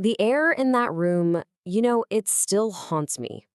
The air in that room, it still haunts me.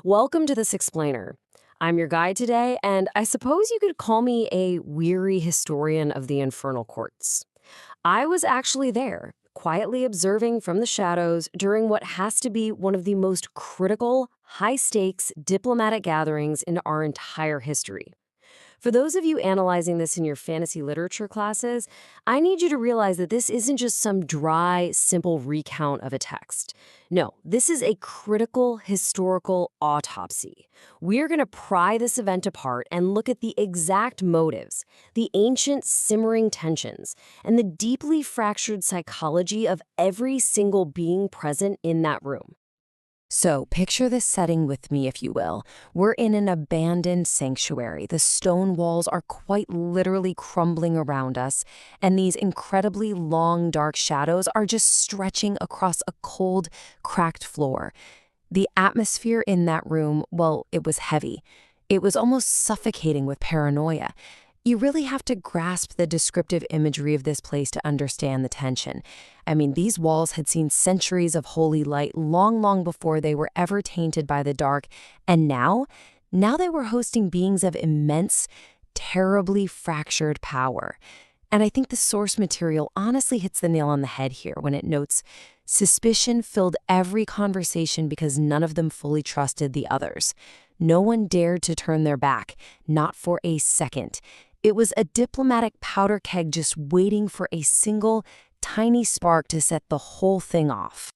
Welcome to this explainer. I'm your guide today, and I suppose you could call me a weary historian of the infernal courts. I was actually there, quietly observing from the shadows during what has to be one of the most critical, high stakes diplomatic gatherings in our entire history. For those of you analyzing this in your fantasy literature classes, I need you to realize that this isn't just some dry, simple recount of a text. No, this is a critical historical autopsy. We're going to pry this event apart and look at the exact motives, the ancient simmering tensions, and the deeply fractured psychology of every single being present in that room. So, picture this setting with me, if you will. We're in an abandoned sanctuary. The stone walls are quite literally crumbling around us, and these incredibly long, dark shadows are just stretching across a cold, cracked floor. The atmosphere in that room, well, it was heavy. It was almost suffocating with paranoia. You really have to grasp the descriptive imagery of this place to understand the tension. I mean, these walls had seen centuries of holy light long, long before they were ever tainted by the dark, and now they were hosting beings of immense, terribly fractured power. And I think the source material honestly hits the nail on the head here when it notes, suspicion filled every conversation because none of them fully trusted the others. No one dared to turn their back, not for a second. It was a diplomatic powder keg just waiting for a single, tiny spark to set the whole thing off.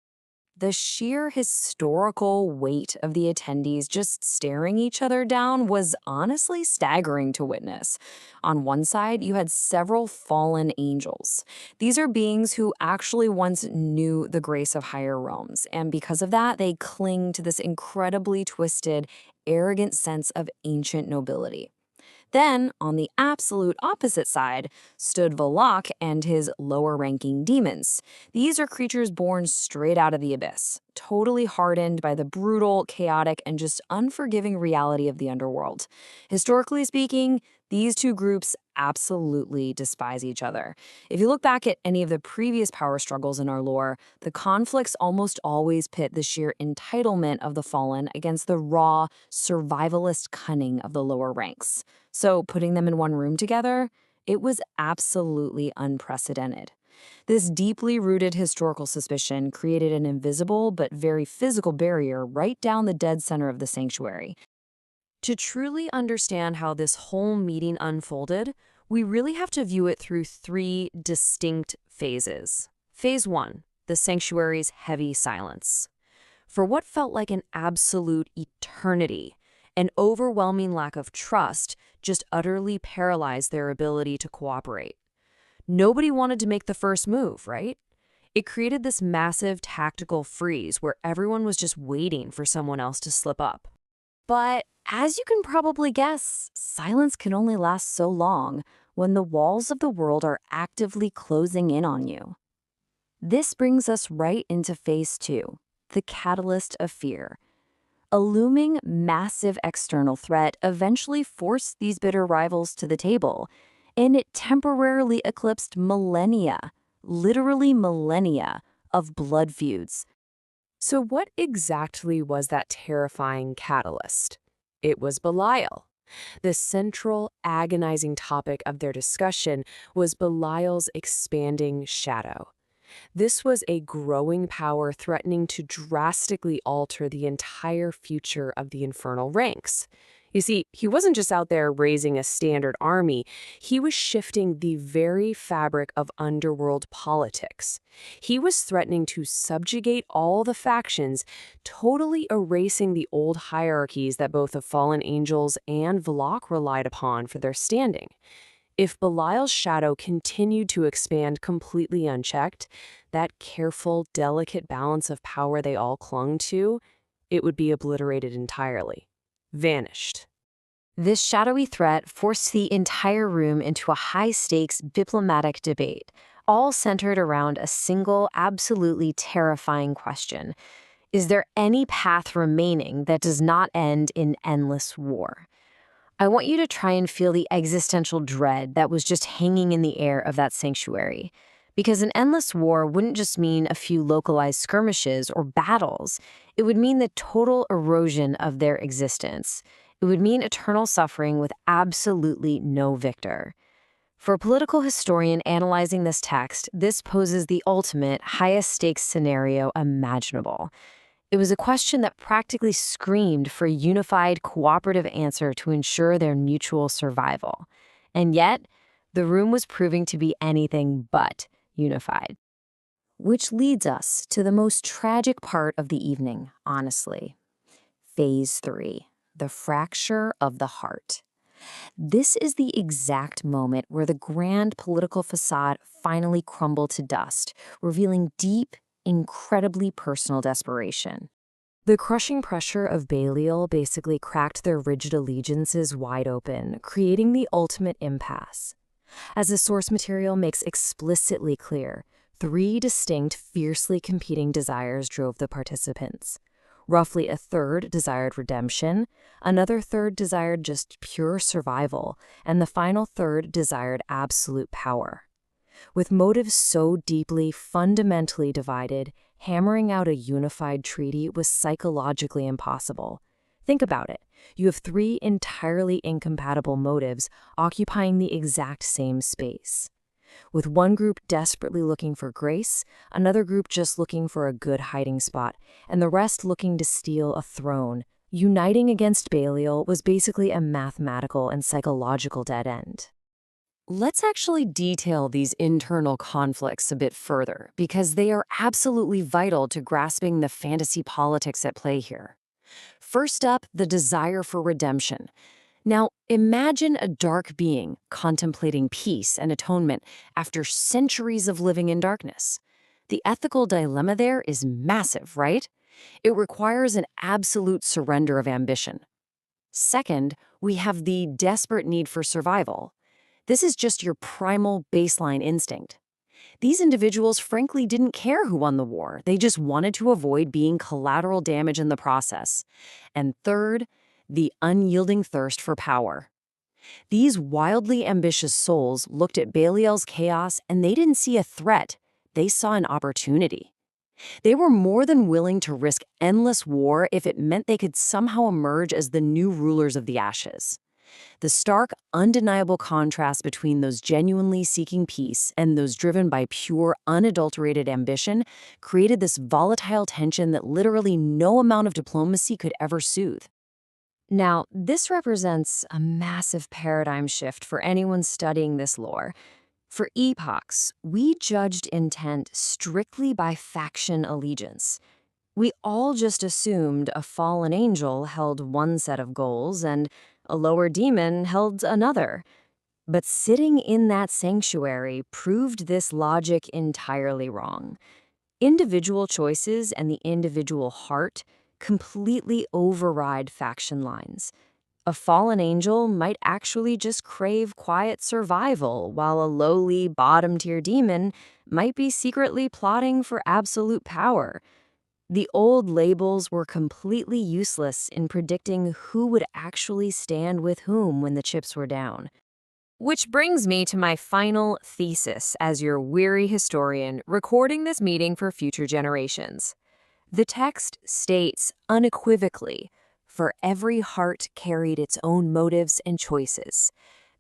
The sheer historical weight of the attendees just staring each other down was honestly staggering to witness. On one side, you had several fallen angels. These are beings who actually once knew the grace of higher realms, and because of that, they cling to this incredibly twisted, arrogant sense of ancient nobility. Then, on the absolute opposite side, stood Valac and his lower-ranking demons. These are creatures born straight out of the abyss, totally hardened by the brutal, chaotic, and just unforgiving reality of the underworld. Historically speaking, these two groups absolutely despise each other. If you look back at any of the previous power struggles in our lore, the conflicts almost always pit the sheer entitlement of the fallen against the raw, survivalist cunning of the lower ranks. So putting them in one room together, it was absolutely unprecedented. This deeply rooted historical suspicion created an invisible but very physical barrier right down the dead center of the sanctuary. To truly understand how this whole meeting unfolded, we really have to view it through three distinct phases. Phase 1, the sanctuary's heavy silence. For what felt like an absolute eternity, an overwhelming lack of trust just utterly paralyzed their ability to cooperate. Nobody wanted to make the first move, right? It created this massive tactical freeze where everyone was just waiting for someone else to slip up. But as you can probably guess, silence can only last so long when the walls of the world are actively closing in on you. This brings us right into phase 2, the catalyst of fear. A looming, massive external threat eventually forced these bitter rivals to the table, and it temporarily eclipsed millennia, literally millennia, of blood feuds. So what exactly was that terrifying catalyst? It was Belial. The central, agonizing topic of their discussion was Belial's expanding shadow. This was a growing power threatening to drastically alter the entire future of the infernal ranks. You see, he wasn't just out there raising a standard army, he was shifting the very fabric of underworld politics. He was threatening to subjugate all the factions, totally erasing the old hierarchies that both the fallen angels and Valac relied upon for their standing. If Belial's shadow continued to expand completely unchecked, that careful, delicate balance of power they all clung to, it would be obliterated entirely. Vanished. This shadowy threat forced the entire room into a high-stakes diplomatic debate, all centered around a single, absolutely terrifying question. Is there any path remaining that does not end in endless war? I want you to try and feel the existential dread that was just hanging in the air of that sanctuary. Because an endless war wouldn't just mean a few localized skirmishes or battles, it would mean the total erosion of their existence. It would mean eternal suffering with absolutely no victor. For a political historian analyzing this text, this poses the ultimate, highest stakes scenario imaginable. It was a question that practically screamed for a unified, cooperative answer to ensure their mutual survival. And yet, the room was proving to be anything but unified. Which leads us to the most tragic part of the evening, honestly. Phase 3, the fracture of the heart. This is the exact moment where the grand political facade finally crumbled to dust, revealing deep, incredibly personal desperation. The crushing pressure of Belial basically cracked their rigid allegiances wide open, creating the ultimate impasse. As the source material makes explicitly clear, three distinct, fiercely competing desires drove the participants. Roughly a third desired redemption, another third desired just pure survival, and the final third desired absolute power. With motives so deeply, fundamentally divided, hammering out a unified treaty was psychologically impossible. Think about it. You have three entirely incompatible motives occupying the exact same space. With one group desperately looking for grace, another group just looking for a good hiding spot, and the rest looking to steal a throne, uniting against Belial was basically a mathematical and psychological dead end. Let's actually detail these internal conflicts a bit further, because they are absolutely vital to grasping the fantasy politics at play here. First up, the desire for redemption. Now, imagine a dark being contemplating peace and atonement after centuries of living in darkness. The ethical dilemma there is massive, right? It requires an absolute surrender of ambition. Second, we have the desperate need for survival. This is just your primal baseline instinct. These individuals frankly didn't care who won the war. They just wanted to avoid being collateral damage in the process. And third, the unyielding thirst for power. These wildly ambitious souls looked at Belial's chaos and they didn't see a threat. They saw an opportunity. They were more than willing to risk endless war if it meant they could somehow emerge as the new rulers of the ashes. The stark, undeniable contrast between those genuinely seeking peace and those driven by pure, unadulterated ambition created this volatile tension that literally no amount of diplomacy could ever soothe. Now, this represents a massive paradigm shift for anyone studying this lore. For epochs, we judged intent strictly by faction allegiance. We all just assumed a fallen angel held one set of goals and a lower demon held another. But sitting in that sanctuary proved this logic entirely wrong. Individual choices and the individual heart completely override faction lines. A fallen angel might actually just crave quiet survival, while a lowly, bottom-tier demon might be secretly plotting for absolute power. The old labels were completely useless in predicting who would actually stand with whom when the chips were down. Which brings me to my final thesis as your weary historian recording this meeting for future generations. The text states unequivocally, for every heart carried its own motives and choices.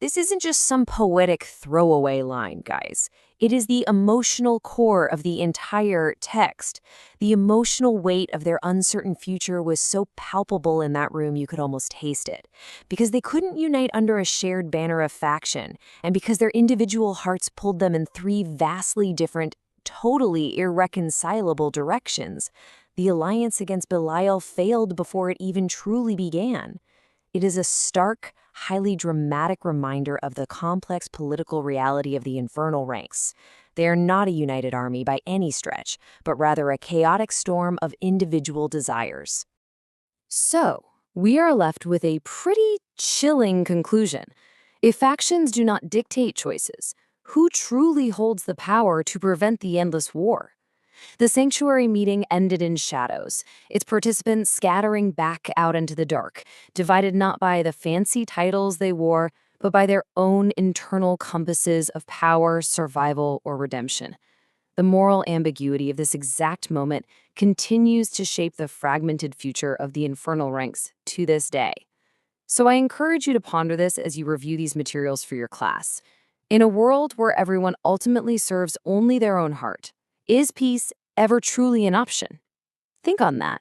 This isn't just some poetic throwaway line, guys. It is the emotional core of the entire text. The emotional weight of their uncertain future was so palpable in that room you could almost taste it. Because they couldn't unite under a shared banner of faction, and because their individual hearts pulled them in three vastly different, totally irreconcilable directions, the alliance against Belial failed before it even truly began. It is a stark, highly dramatic reminder of the complex political reality of the Infernal ranks. They are not a united army by any stretch, but rather a chaotic storm of individual desires. So, we are left with a pretty chilling conclusion. If factions do not dictate choices, who truly holds the power to prevent the endless war? The sanctuary meeting ended in shadows, its participants scattering back out into the dark, divided not by the fancy titles they wore, but by their own internal compasses of power, survival, or redemption. The moral ambiguity of this exact moment continues to shape the fragmented future of the infernal ranks to this day. So I encourage you to ponder this as you review these materials for your class. In a world where everyone ultimately serves only their own heart, is peace ever truly an option? Think on that.